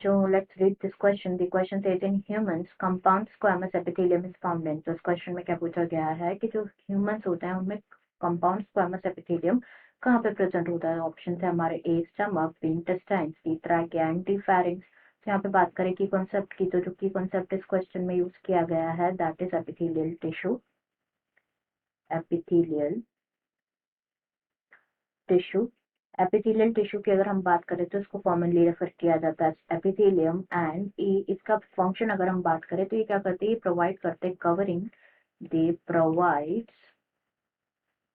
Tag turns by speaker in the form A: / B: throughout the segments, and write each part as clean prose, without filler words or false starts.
A: So let's read this question. The question says in humans, compound squamous epithelium is found in. तो इस question में क्या पूछा गया है कि जो ह्यूमंस होते हैं उनमें कंपाउंड स्क्वामस एपिथेलियम कहाँ पे प्रेजेंट होता है? ऑप्शन है हमारे A stomach, B intestine, C trachea and D pharynx. तो यहाँ पे बात करें की कॉन्सेप्ट की, तो जो की कॉन्सेप्ट इस क्वेश्चन में यूज किया गया है that is epithelial tissue. Epithelial tissue epithelial tissue की अगर हम बात करें तो इसको कॉमनली रेफर किया जाता है एपिथेलियम। एंड इसका फंक्शन अगर हम बात करें तो ये क्या करते हैं? ये प्रोवाइड करते हैं covering. They provides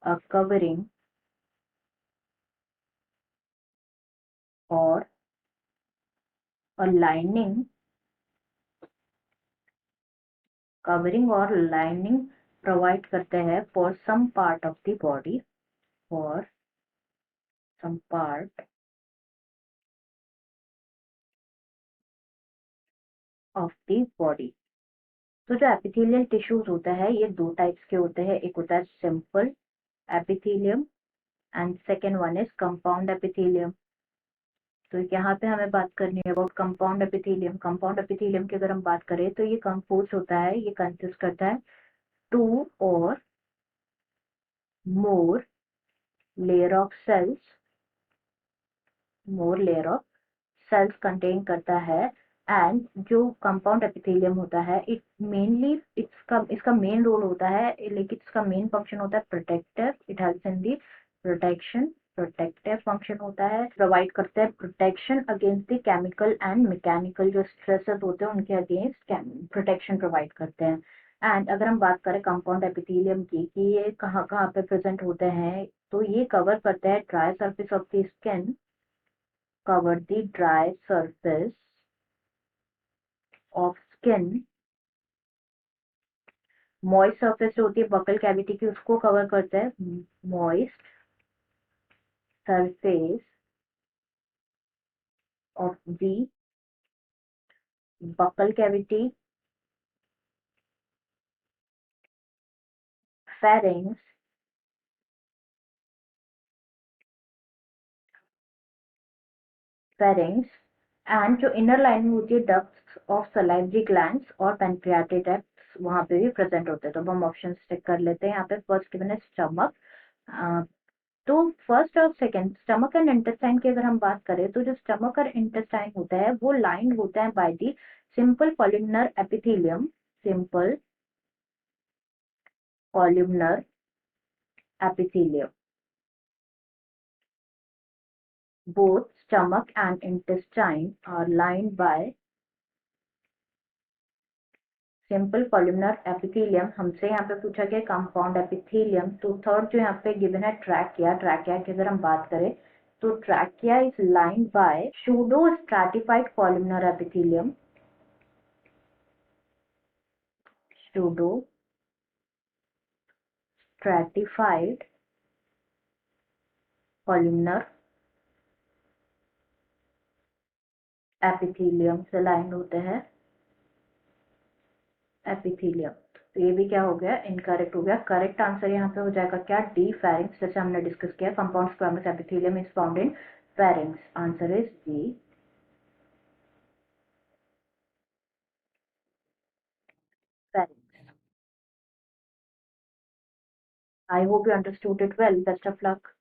A: a covering और अ लाइनिंग, कवरिंग और लाइनिंग प्रोवाइड करते हैं for some part of the body, for some part of the body. तो जो एपिथेलियल टिश्यूज होता है ये दो टाइप्स के होते हैं, एक होता है simple epithelium and second one is compound epithelium. तो यहाँ पे हमें बात करनी है about compound epithelium. Compound epithelium की अगर हम बात करें तो ये कंपोज होता है, ये कंसिस्ट करता है टू और more layer of cells, more layer of cells contain करता है। एंड जो कंपाउंड एपिथेलियम होता है इट मेनली इसका मेन रोल होता है, लेकिन इसका मेन फंक्शन होता है protective. It helps in the protection, protective function होता है, प्रोवाइड करते हैं protection against the chemical and mechanical जो स्ट्रेसेस होते हैं उनके अगेंस्ट प्रोटेक्शन प्रोवाइड करते हैं। एंड अगर हम बात करें कंपाउंड एपिथेलियम की कि ये कहाँ कहाँ पे प्रेजेंट होते हैं, तो ये कवर करते हैं dry surface of the skin, cover the dry surface of skin, moist surface जो होती है बकल कैविटी की उसको कवर करता है moist surface of the buccal cavity, pharynx, pharynx and जो इनर लाइनिंग होती है डक्ट्स ऑफ सलाइवरी ग्लैंड्स और पेनक्रियाटिक डक्ट्स वहां पे भी प्रेजेंट होते हैं। तो अब हम ऑप्शन चेक कर लेते हैं। यहाँ पे फर्स्ट गिवन है स्टमक। तो फर्स्ट और सेकंड स्टमक एंड इंटेस्टाइन की अगर हम बात करें तो जो स्टमक और इंटेस्टाइन होता है वो लाइंड होता है by the simple columnar epithelium, simple columnar epithelium. Both stomach and intestine are lined by simple columnar epithelium. हमसे यहाँ पे पूछा गया कंपाउंड एपिथेलियम। तो थर्ड जो यहाँ पे गिवन है ट्रैकिया, ट्रैकिया की अगर हम बात करें तो trachea is lined by pseudo stratified columnar epithelium, pseudo stratified columnar epithelium से लाइन होते हैं एपिथेलियम। तो ये भी क्या हो गया? इनकरेक्ट हो गया। करेक्ट आंसर यहाँ पे हो जाएगा क्या? डी फेरिंग्स, जैसे हमने डिस्कस किया compound squamous epithelium is found in pharynx. Answer is D pharynx. I hope you understood it well. Best of luck.